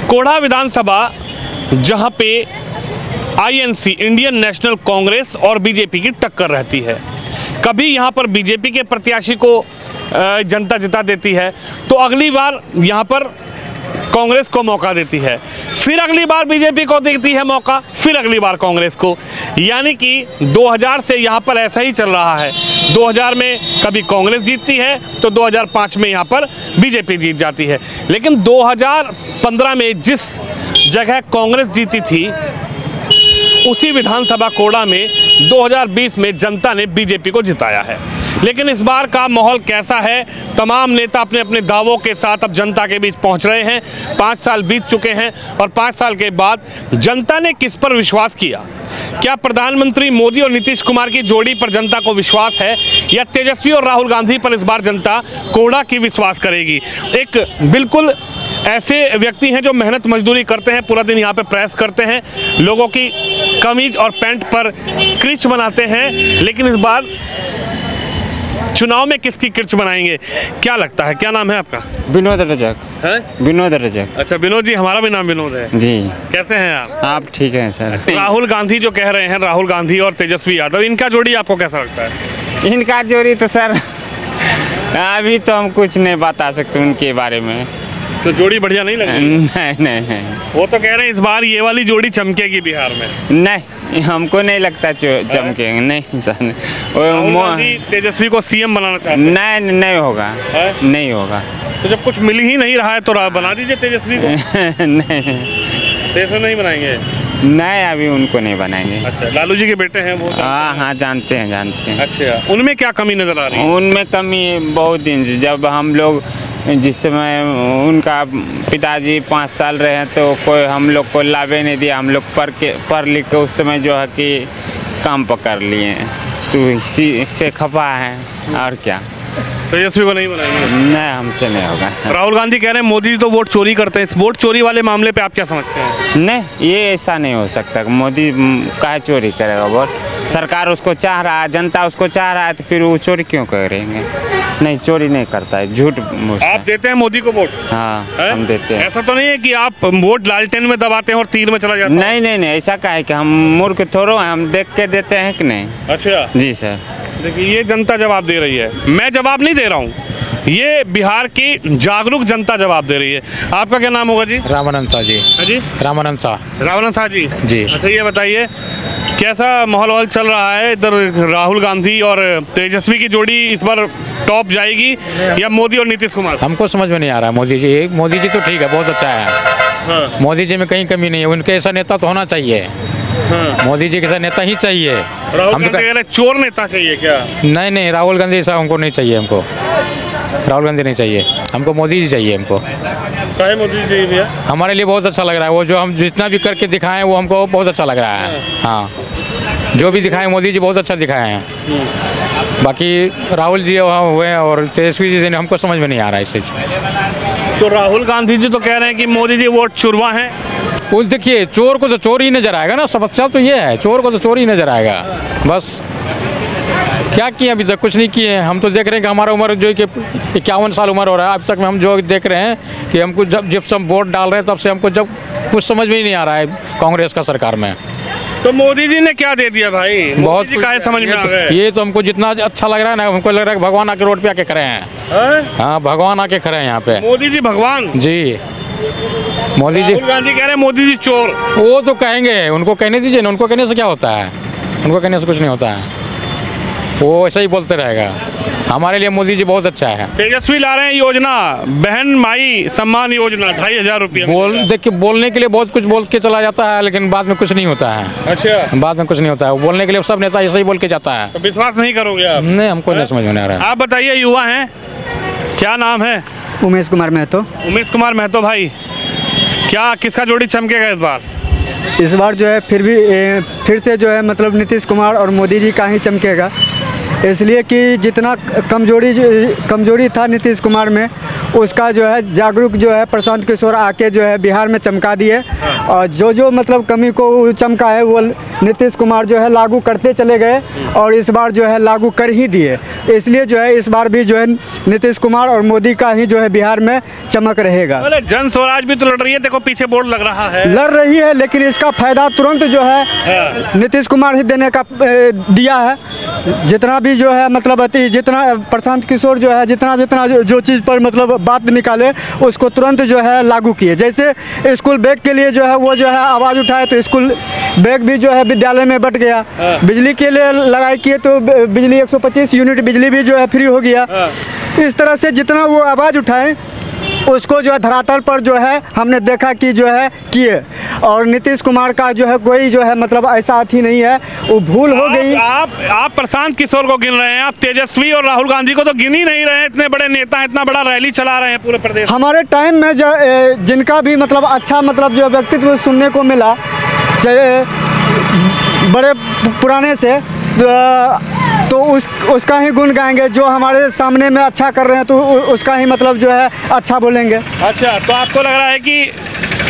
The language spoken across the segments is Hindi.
कोढ़ा विधानसभा जहां पे आईएनसी इंडियन नेशनल कांग्रेस और बीजेपी की टक्कर रहती है। कभी यहां पर बीजेपी के प्रत्याशी को जनता जिता देती है तो अगली बार यहां पर कांग्रेस को मौका देती है, फिर अगली बार बीजेपी को देती है मौका, फिर अगली बार कांग्रेस को। यानी कि 2000 से यहाँ पर ऐसा ही चल रहा है। 2000 में कभी कांग्रेस जीतती है तो 2005 में यहाँ पर बीजेपी जीत जाती है। लेकिन 2015 में जिस जगह कांग्रेस जीती थी उसी विधानसभा कोढ़ा में 2020 में जनता ने बीजेपी को जिताया है। लेकिन इस बार का माहौल कैसा है? तमाम नेता अपने अपने दावों के साथ अब जनता के बीच पहुंच रहे हैं। 5 साल बीत चुके हैं और 5 साल के बाद जनता ने किस पर विश्वास किया? क्या प्रधानमंत्री मोदी और नीतीश कुमार की जोड़ी पर जनता को विश्वास है या तेजस्वी और राहुल गांधी पर इस बार जनता कोढ़ा की विश्वास करेगी? एक बिल्कुल ऐसे व्यक्ति हैं जो मेहनत मजदूरी करते हैं, पूरा दिन यहाँ पे प्रेस करते हैं, लोगों की कमीज और पैंट पर क्रिच बनाते हैं। लेकिन इस बार चुनाव में किसकी किर्च बनाएंगे, क्या लगता है? क्या नाम है आपका? विनोद रजक है? विनोद रजक। अच्छा विनोद जी, हमारा भी नाम विनोद है जी। कैसे हैं आप? ठीक हैं सर। राहुल गांधी जो कह रहे हैं, राहुल गांधी और तेजस्वी यादव, इनका जोड़ी आपको कैसा लगता है? इनका जोड़ी तो सर अभी तो हम कुछ नहीं बता सकते उनके बारे में। तो जोड़ी बढ़िया नहीं लगी? नहीं वो तो कह रहे हैं इस बार ये वाली जोड़ी चमकेगी बिहार में। नहीं, हमको नहीं लगता चमकेंगे। नहीं सर, राहुल गांधी तेजस्वी को सीएम बनाना चाहते हैं? नहीं होगा, नहीं होगा। तो जब कुछ मिल ही नहीं रहा है तो बना दीजिए तेजस्वी को। नहीं, तेजस्वी नहीं बनाएंगे? नहीं, अभी उनको नहीं बनाएंगे। अच्छा, लालू जी के बेटे हैं वो? हाँ, जानते हैं। अच्छा, उनमें क्या कमी नजर आ रही है? उनमें कमी बहुत दिन से, जब हम लोग जिस समय उनका पिताजी 5 साल रहे हैं तो कोई हम लोग को लाभे नहीं दिया। हम लोग पढ़ लिख के उस समय जो है कि काम पकड़ लिए, तो इसी से खफा है और क्या। तेजस्वी को नहीं बनाएंगे? नहीं, हमसे नहीं होगा सर। राहुल गांधी कह रहे हैं मोदी जी तो वोट चोरी करते हैं, इस वोट चोरी वाले मामले पे आप क्या समझते हैं? नहीं, ये ऐसा नहीं हो सकता। मोदी काहे चोरी करेगा वोट? सरकार उसको चाह रहा है, जनता उसको चाह रहा है, तो फिर वो चोरी क्यों करेंगे? नहीं, चोरी नहीं करता है, झूठ। आप देते हैं मोदी को वोट? हाँ, हम देते हैं। ऐसा तो नहीं है कि आप वोट लालटेन में दबाते हैं और तीर में चला जाता है? नहीं, ऐसा काहे कि हम मूर्ख थोड़ो हैं, हम देख के देते हैं कि नहीं। अच्छा जी सर। देखिए, ये जनता जवाब दे रही है, मैं जवाब नहीं दे रहा हूँ, ये बिहार की जागरूक जनता जवाब दे रही है। आपका क्या नाम होगा जी? रामानंद शाह जी। जी, रामानंद शाह जी। जी। अच्छा, ये बताइए कैसा माहौल चल रहा है इधर? राहुल गांधी और तेजस्वी की जोड़ी इस बार टॉप जाएगी या मोदी और नीतीश कुमार? हमको समझ में नहीं आ रहा है। मोदी जी तो ठीक है, बहुत अच्छा है। हाँ। मोदी जी में कहीं कमी नहीं है, उनके ऐसा नेता तो होना चाहिए। हाँ। मोदी जी के ऐसा नेता ही चाहिए। राहुल गांधी कह रहे चोर नेता चाहिए क्या? नहीं, राहुल गांधी ऐसा हमको नहीं चाहिए। हमको राहुल गांधी नहीं चाहिए, हमको मोदी जी चाहिए। हमको मोदी जी चाहिए भैया? हमारे लिए बहुत अच्छा लग रहा है वो, जो हम जितना भी करके दिखाएं वो हमको बहुत अच्छा लग रहा है। हाँ, जो भी दिखाएं मोदी जी बहुत अच्छा दिखाए हैं। बाकी राहुल जी वहाँ हुए और तेजस्वी जी से हमको समझ में नहीं आ रहा है इस चीज़। तो राहुल गांधी जी तो कह रहे हैं कि मोदी जी वोट चुरवा हैं। वो देखिए, चोर को तो चोर ही नजर आएगा ना, समस्या तो ये है, चोर को तो चोर ही नजर आएगा। बस क्या किए अभी तक? कुछ नहीं किए हैं। हम तो देख रहे हैं कि हमारा उम्र जो है कि 51 साल उम्र हो रहा है, अब तक में हम जो देख रहे हैं कि हमको जब से हम वोट डाल रहे हैं तब से हमको जब कुछ समझ में ही नहीं आ रहा है कांग्रेस का सरकार में। तो मोदी जी ने क्या दे दिया भाई? बहुत कुछ समझ में आ गए। ये तो हमको जितना अच्छा लग रहा है ना, हमको लग रहा है भगवान आके रोड पे आके खड़े हैं। हाँ, भगवान आके खड़े हैं यहाँ पे। मोदी जी भगवान जी। मोदी जी, राहुल गांधी कह रहे हैं मोदी जी चोर। वो तो कहेंगे, उनको कहने दीजिए ना, उनको कहने से क्या होता है? उनको कहने से कुछ नहीं होता है, वो ऐसा ही बोलते रहेगा। हमारे लिए मोदी जी बहुत अच्छा है। तेजस्वी ला रहे हैं योजना, बहन माई सम्मान योजना, 2500 रुपये। देखिए, बोलने के लिए बहुत कुछ बोल के चला जाता है, लेकिन बाद में कुछ नहीं होता है। अच्छा, बाद में कुछ नहीं होता है। बोलने के लिए सब नेता ऐसे ही बोल के जाता है। तो विश्वास नहीं करोगे आप? नहीं, हमको नहीं समझ में आ रहा है। आप बताइए, युवा हैं, क्या नाम है? उमेश कुमार महतो। उमेश कुमार महतो भाई, क्या किसका जोड़ी चमकेगा इस बार? इस बार जो है फिर से जो है मतलब नीतीश कुमार और मोदी जी का ही चमकेगा। इसलिए कि जितना कमजोरी था नीतीश कुमार में, उसका जो है जागरूक जो है प्रशांत किशोर आके जो है बिहार में चमका दिए और जो जो मतलब कमी को चमका है वो नीतीश कुमार जो है लागू करते चले गए और इस बार जो है लागू कर ही दिए। इसलिए जो है इस बार भी जो है नीतीश कुमार और मोदी का ही जो है बिहार में चमक रहेगा। अरे जन स्वराज भी तो लड़ रही है, देखो पीछे बोर्ड लग रहा है। लड़ रही है लेकिन इसका फायदा तुरंत जो है नीतीश कुमार ही देने का दिया है। जितना भी जो है मतलब जितना प्रशांत किशोर जो है जितना जो चीज़ पर मतलब बात निकाले उसको तुरंत जो है लागू किए। जैसे स्कूल बैग के लिए जो है वो जो है आवाज़ उठाए तो स्कूल बैग भी जो है विद्यालय में बट गया। बिजली के लिए लगाई किए तो बिजली 125 यूनिट बिजली भी जो है फ्री हो गया। इस तरह से जितना वो आवाज़ उठाए उसको जो है धरातल पर जो है हमने देखा कि जो है किए। और नीतीश कुमार का जो है कोई जो है मतलब ऐसा अथी नहीं है, वो भूल हो गई। आप प्रशांत किशोर को गिन रहे हैं, आप तेजस्वी और राहुल गांधी को तो गिन ही नहीं रहे हैं। इतने बड़े नेता, इतना बड़ा रैली चला रहे हैं पूरे प्रदेश। हमारे टाइम में जो जिनका भी मतलब अच्छा मतलब जो व्यक्तित्व सुनने को मिला, चाहे बड़े पुराने से तो उसका ही गुण गाएंगे। जो हमारे सामने में अच्छा कर रहे हैं तो उसका ही मतलब जो है अच्छा बोलेंगे। अच्छा, तो आपको लग रहा है कि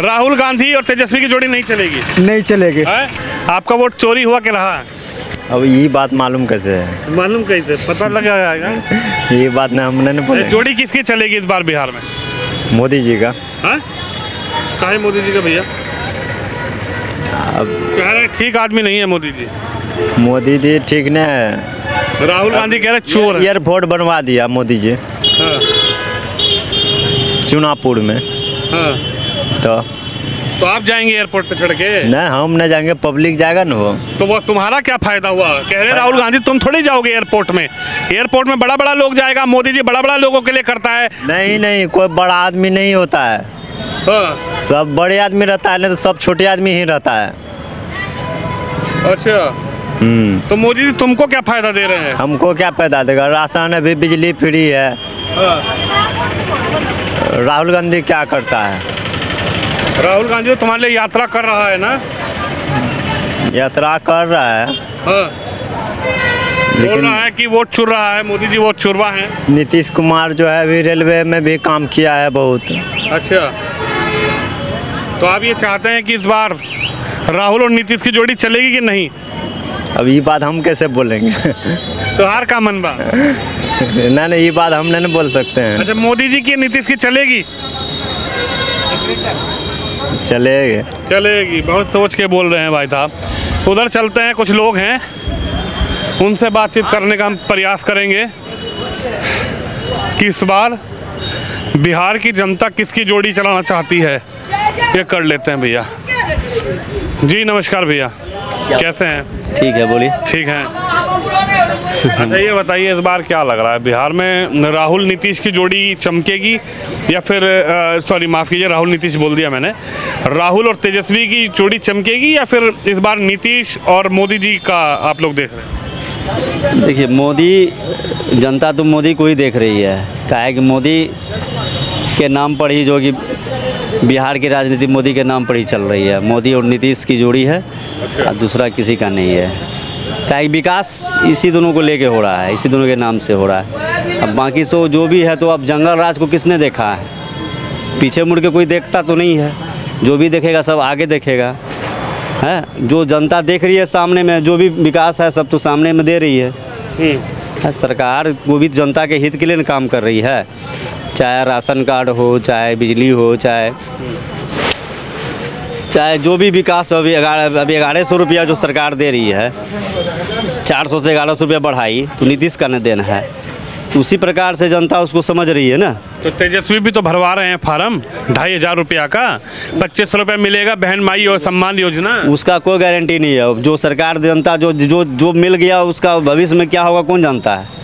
राहुल गांधी और तेजस्वी की जोड़ी नहीं चलेगी? नहीं चलेगी। आपका वोट चोरी हुआ क्या रहा? अब ये बात मालूम कैसे है? मालूम कैसे पता लग जाएगा? ये बात ना हमने नहीं बोले। जोड़ी किसकी चलेगी इस बार बिहार में? मोदी जी का। काहे मोदी जी का भैया? अब कह रहे ठीक आदमी नहीं है मोदी जी। मोदी जी ठीक नहीं है। राहुल गांधी कह रहे चोर है। एयरपोर्ट बनवा दिया मोदी जी चुनापुर में। तो आप जाएंगे एयरपोर्ट पे चढ़ के? नहीं, हम नहीं जाएंगे, पब्लिक जाएगा ना। वो तो वो तुम्हारा क्या फायदा हुआ? कह रहे राहुल गांधी तुम थोड़ी जाओगे एयरपोर्ट में। एयरपोर्ट में बड़ा बड़ा लोग जाएगा, मोदी जी बड़ा बड़ा लोगों के लिए करता है। नहीं, कोई बड़ा आदमी नहीं होता है। सब बड़े आदमी रहता है, नहीं तो सब छोटे आदमी ही रहता है। अच्छा, तो मोदी जी तुमको क्या फायदा दे रहे हैं? हमको क्या फायदा देगा? राशन अभी बिजली फ्री है। राहुल गांधी क्या करता है? राहुल गांधी तो तुम्हारे लिए यात्रा कर रहा है ना? यात्रा कर रहा है। बोल रहा है कि वोट चुर रहा है, मोदी जी वोट चुरवा है। नीतीश कुमार जो है अभी रेलवे में भी काम किया है बहुत। अच्छा, तो आप ये चाहते हैं कि इस बार राहुल और नीतीश की जोड़ी चलेगी कि नहीं? अब ये बात हम कैसे बोलेंगे? तो हार का मन बा? नहीं, ये बात हम नहीं बोल सकते हैं। अच्छा, मोदी जी की नीतीश की चलेगी? चलेगी। बहुत सोच के बोल रहे हैं भाई साहब। उधर चलते हैं, कुछ लोग हैं, उनसे बातचीत करने का हम प्रयास करेंगे कि इस बार बिहार की जनता किसकी जोड़ी चलाना चाहती है। ये कर लेते हैं भैया जी। नमस्कार भैया, कैसे हैं? ठीक है, बोलिए। ठीक है। अच्छा, ये बताइए इस बार क्या लग रहा है बिहार में राहुल नीतीश की जोड़ी चमकेगी या फिर सॉरी माफ़ कीजिए, राहुल नीतीश बोल दिया मैंने। राहुल और तेजस्वी की जोड़ी चमकेगी या फिर इस बार नीतीश और मोदी जी का आप लोग देख रहे हैं? देखिए, मोदी जनता तो मोदी को ही देख रही है। क्या है कि मोदी के नाम पर ही जो कि बिहार की राजनीति मोदी के नाम पर ही चल रही है। मोदी और नीतीश की जोड़ी है और दूसरा किसी का नहीं है। क्या है, विकास इसी दोनों को लेके हो रहा है, इसी दोनों के नाम से हो रहा है। अब बाकी सो जो भी है, तो अब जंगल राज को किसने देखा है? पीछे मुड़ के कोई देखता तो नहीं है। जो भी देखेगा सब आगे देखेगा है। जो जनता देख रही है सामने में, जो भी विकास है सब तो सामने में दे रही है। सरकार वो भी जनता के हित के लिए काम कर रही है। चाहे राशन कार्ड हो, चाहे बिजली हो, चाहे जो भी विकास हो। अभी 1100 रुपया जो सरकार दे रही है, 400 से 1100 रुपया बढ़ाई तो नीतीश का न देना है। उसी प्रकार से जनता उसको समझ रही है ना। तो तेजस्वी भी तो भरवा रहे हैं फार्म 2500 रुपया का। 2500 रुपया मिलेगा बहन माई और सम्मान योजना। उसका कोई गारंटी नहीं है। जो सरकार जनता जो मिल गया उसका भविष्य में क्या होगा कौन जानता है।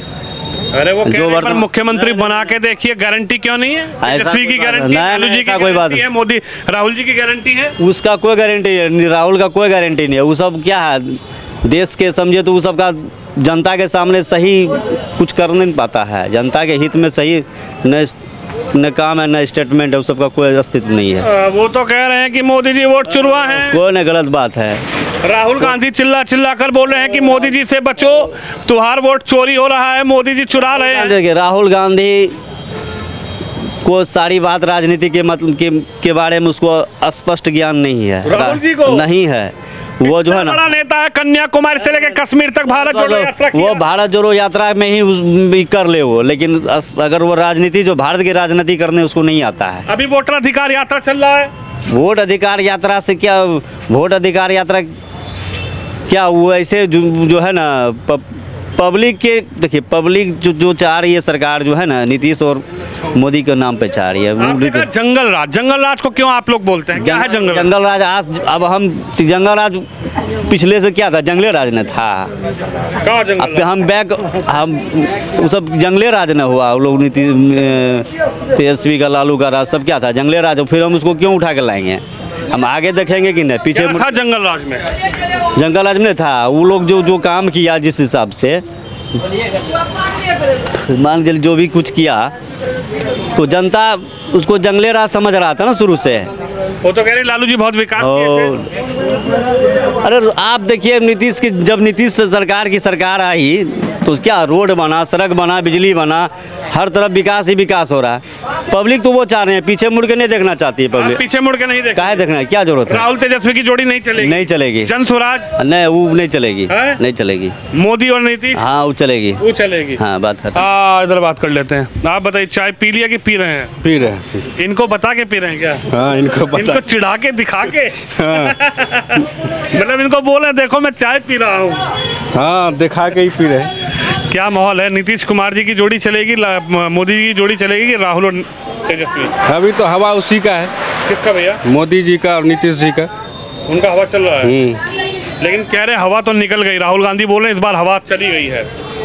अरे वो जो पर मुख्यमंत्री बना के देखिए, गारंटी क्यों नहीं है? तेजस्वी की गारंटी, लालू जी की कोई बात है, मोदी राहुल जी की गारंटी है। उसका कोई गारंटी नहीं, राहुल का कोई गारंटी नहीं है। वो सब क्या है, देश के समझे तो वो सबका जनता के सामने सही कुछ कर नहीं पाता है। जनता के हित में सही न काम है, न स्टेटमेंट है, उस सबका कोई अस्तित्व नहीं है। वो तो कह रहे हैं कि मोदी जी वोट चुरवा है। कोई न गलत बात है। राहुल गांधी चिल्ला चिल्ला कर बोल रहे हैं कि मोदी जी से बचो, तुम्हारा वोट चोरी हो रहा है, मोदी जी चुरा रहे हैं। देखिए, राहुल गांधी को सारी बात राजनीति के मतलब के बारे में उसको स्पष्ट ज्ञान नहीं है। राहुल जी को नहीं है, वो जो है ना बड़ा नेता है, कन्याकुमारी से लेकर कश्मीर तक भारत जोड़ो यात्रा वो किया। भारत जोड़ो यात्रा में ही भी कर ले वो, लेकिन अगर वो राजनीति जो भारत की राजनीति करने उसको नहीं आता है। अभी वोटर अधिकार यात्रा चल रहा है। वोट अधिकार यात्रा से क्या, वोट अधिकार यात्रा क्या, वो ऐसे जो है ना पब्लिक के, देखिए पब्लिक जो चाह रही है सरकार जो है ना, नीतीश और मोदी के नाम पे चाह रही है। आपने कहा जंगल राज को क्यों आप लोग बोलते हैं, क्या है जंगल राज? आज अब हम जंगल राज पिछले से क्या था, जंगले राज न था। कहाँ जंगल अब हम वो सब जंगले राज न हुआ। वो लोग तेजस्वी का, लालू का राज सब क्या था, जंगले राज। फिर हम उसको क्यों उठा के लाएंगे? हम आगे देखेंगे कि नहीं, पीछे था जंगल राज में। जंगल राज में था। वो लोग जो काम किया, जिस हिसाब से मान के जो भी कुछ किया, तो जनता उसको जंगले राज समझ रहा था ना शुरू से। वो तो कह रहे लालू जी बहुत विकास किए थे। अरे आप देखिए नीतीश की, जब नीतीश सरकार की सरकार आई तो क्या रोड बना, सड़क बना, बिजली बना, हर तरफ विकास ही विकास हो रहा है। पब्लिक तो वो चाह रहे हैं, पीछे मुड़ के नहीं देखना चाहती है पब्लिक। पीछे मुड़ के नहीं देखना, काहे देखना है, क्या जरूरत है? राहुल तेजस्वी की जोड़ी नहीं चलेगी। नहीं चलेगी। जन स्वराज नहीं, वो नहीं चलेगी, है? नहीं चलेगी। मोदी और नीतीश, हाँ वो चलेगी, वो चलेगी। हाँ बात करते हैं। इधर बात कर लेते हैं। आप बताइए, चाय पी लिया कि पी रहे हैं? पी रहे हैं। इनको बता के पी रहे हैं क्या? हाँ इनको पता। इनको चिढ़ा के दिखा के मतलब इनको बोले देखो मैं चाय पी रहा हूँ। हाँ दिखा के ही पी रहे हैं। क्या माहौल है? नीतीश कुमार जी की जोड़ी चलेगी, मोदी जी की जोड़ी चलेगी कि राहुल और तेजस्वी? अभी तो हवा उसी का है, किसका भैया? मोदी जी का और नीतीश जी का। उनका हवा चल रहा है। लेकिन कह रहे हवा तो निकल गई, राहुल गांधी बोल रहे हैं इस बार हवा चली गई है।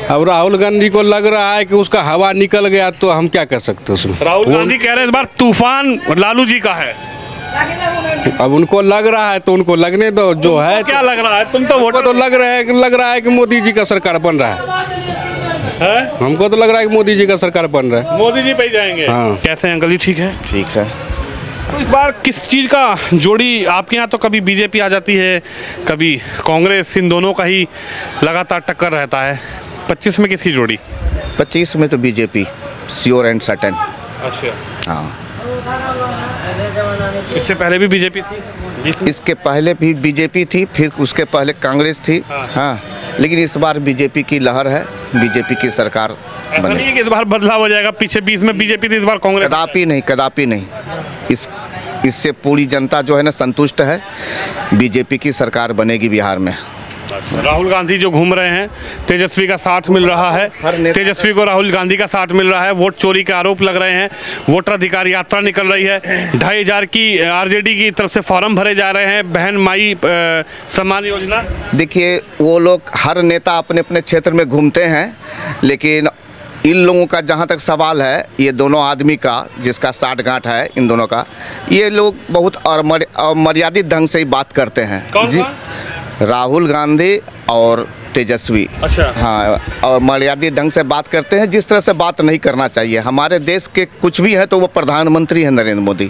अब राहुल गांधी को लग रहा है कि उसका हवा निकल गया, तो हम क्या कर सकते हैं उसमें? राहुल गांधी कह रहे हैं इस बार तूफान लालू जी का है। अब उनको लग रहा है तो उनको लगने दो, जो है। क्या लग रहा है? तुम तो हमको तो लग रहा है कि मोदी जी का सरकार बन रहा है। हमको तो लग रहा है कि मोदी जी का सरकार बन रहा है। मोदी जी पे ही जाएंगे। हाँ। कैसे अंकल जी, ठीक है? ठीक है। तो इस बार किस चीज़ का जोड़ी आपके यहाँ? तो कभी बीजेपी आ जाती है, कभी कांग्रेस, इन दोनों का ही लगातार टक्कर रहता है। 25 में किसकी जोड़ी? 25 में तो बीजेपी श्योर एंड सर्टेन। अच्छा, हाँ, इससे पहले भी बीजेपी थी? इसके पहले भी बीजेपी थी, फिर उसके पहले कांग्रेस थी। हाँ, लेकिन इस बार बीजेपी की लहर है, बीजेपी की सरकार ऐसा नहीं है कि इस बार बदलाव हो जाएगा? पीछे 20 में बीजेपी थी, इस बार कांग्रेस? कदापि नहीं। इससे पूरी जनता जो है ना संतुष्ट है। बीजेपी की सरकार बनेगी बिहार में। राहुल गांधी जो घूम रहे हैं, तेजस्वी का साथ मिल रहा है, तेजस्वी को राहुल गांधी का साथ मिल रहा है। वोट चोरी के आरोप लग रहे हैं, वोटर अधिकार यात्रा निकल रही है, 2500 की आरजेडी की तरफ से फॉर्म भरे जा रहे हैं, बहन माई सम्मान योजना। देखिए, वो लोग हर नेता अपने अपने क्षेत्र में घूमते हैं, लेकिन इन लोगों का जहाँ तक सवाल है, ये दोनों आदमी का जिसका साठगांठ है इन दोनों का, ये लोग बहुत अमर्यादित ढंग से ही बात करते हैं। कौन जी, राहुल गांधी और तेजस्वी। अच्छा। हाँ, और मर्यादित ढंग से बात करते हैं, जिस तरह से बात नहीं करना चाहिए। हमारे देश के कुछ भी है तो वो प्रधानमंत्री हैं नरेंद्र मोदी,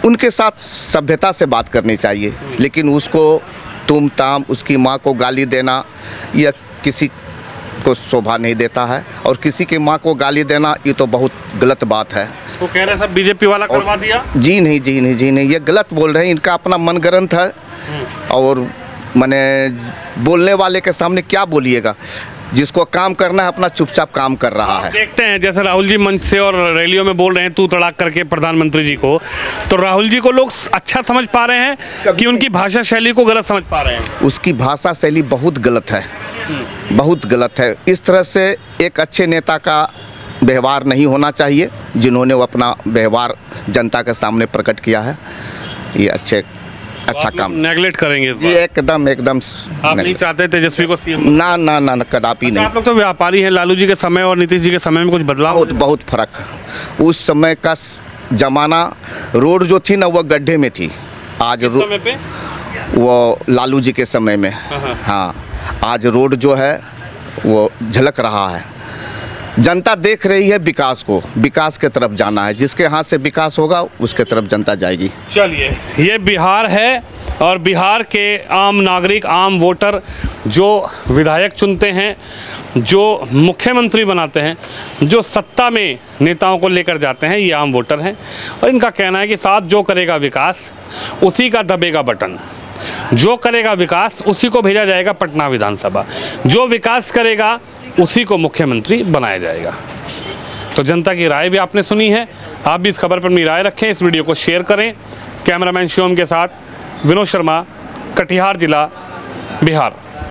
उनके साथ सभ्यता से बात करनी चाहिए। लेकिन उसको तुम ताम, उसकी माँ को गाली देना, यह किसी को शोभा नहीं देता है। और किसी की माँ को गाली देना, ये तो बहुत गलत बात है। वो कह रहे हैं सब बीजेपी वाला करवा दिया। जी नहीं, ये गलत बोल रहे हैं। इनका अपना मनगढ़ंत है, और मैंने बोलने वाले के सामने क्या बोलिएगा? जिसको काम करना है अपना चुपचाप काम कर रहा है। देखते हैं, जैसे राहुल जी मंच से और रैलियों में बोल रहे हैं तू तड़ाक करके प्रधानमंत्री जी को, तो राहुल जी को लोग अच्छा समझ पा रहे हैं कि उनकी भाषा शैली को गलत समझ पा रहे हैं? उसकी भाषा शैली बहुत गलत है, बहुत गलत है। इस तरह से एक अच्छे नेता का व्यवहार नहीं होना चाहिए, जिन्होंने वो अपना व्यवहार जनता के सामने प्रकट किया है। ये अच्छा काम नेगलेक्ट करेंगे इस जी, बार? एकदम आप नहीं चाहते तेजस्वी को सीएम? ना, कदापि नहीं। आप लोग तो व्यापारी हैं, लालू जी के समय और नीतीश जी के समय में कुछ बदलाव? बहुत फर्क है। उस समय का जमाना, रोड जो थी ना वो गड्ढे में थी। आज समय पे? वो लालू जी के समय में। हाँ, आज रोड जो है वो झलक रहा है। जनता देख रही है विकास को, विकास के तरफ जाना है। जिसके हाथ से विकास होगा उसके तरफ जनता जाएगी। चलिए, ये बिहार है और बिहार के आम नागरिक, आम वोटर जो विधायक चुनते हैं जो मुख्यमंत्री बनाते हैं, जो सत्ता में नेताओं को लेकर जाते हैं, ये आम वोटर हैं और इनका कहना है कि साथ जो करेगा विकास उसी का दबेगा बटन। जो करेगा विकास उसी को भेजा जाएगा पटना विधानसभा, जो विकास करेगा उसी को मुख्यमंत्री बनाया जाएगा। तो जनता की राय भी आपने सुनी है, आप भी इस खबर पर अपनी राय रखें, इस वीडियो को शेयर करें। कैमरामैन शिवम के साथ विनोद शर्मा, कटिहार जिला, बिहार।